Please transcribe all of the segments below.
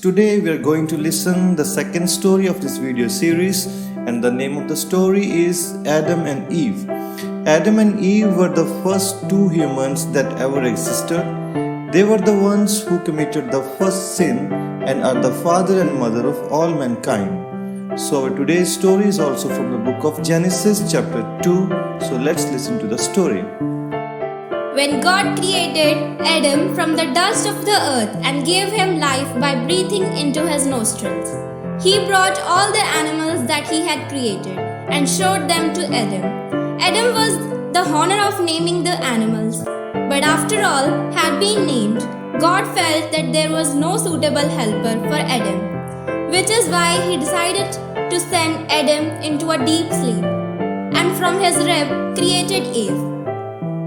Today we are going to listen the second story of this video series, and the name of the story is Adam and Eve. Adam and Eve were the first two humans that ever existed. They were the ones who committed the first sin and are the father and mother of all mankind. So our today's story is also from the book of Genesis chapter 2. So let's listen to the story. When God created Adam from the dust of the earth and gave him life by breathing into his nostrils, he brought all the animals that he had created and showed them to Adam. Adam was the honor of naming the animals, but after all had been named, God felt that there was no suitable helper for Adam, which is why he decided to send Adam into a deep sleep, and from his rib created Eve,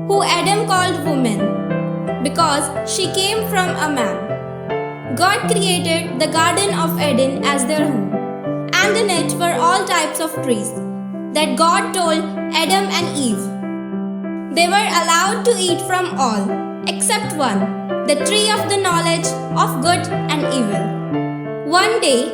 who Adam called woman, because she came from a man. God created the Garden of Eden as their home, and in it were all types of trees that God told Adam and Eve. They were allowed to eat from all, except one, the tree of the knowledge of good and evil. One day,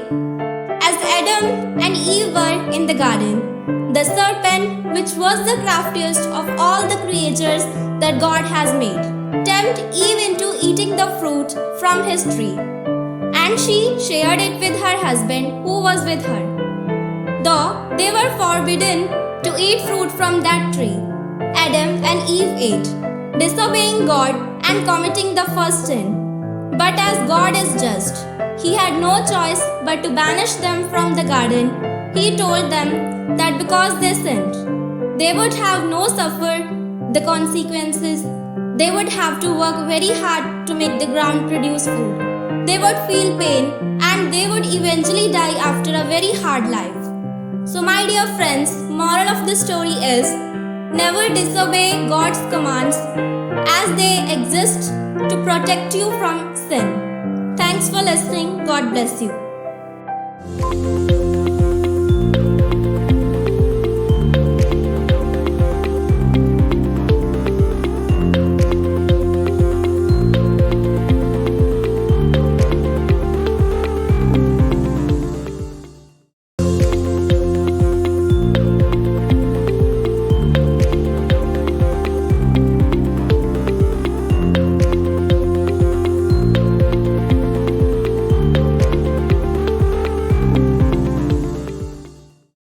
as Adam and Eve were in the garden, the serpent, which was the craftiest of all the creatures that God has made, tempted Eve into eating the fruit from his tree, and she shared it with her husband who was with her. Though they were forbidden to eat fruit from that tree, Adam and Eve ate, disobeying God and committing the first sin. But as God is just, he had no choice but to banish them from the garden. He told them that because they sinned, they would have no suffer the consequences. They would have to work very hard to make the ground produce food. They would feel pain and they would eventually die after a very hard life. So my dear friends, moral of the story is never disobey God's commands as they exist to protect you from sin. Thanks for listening. God bless you.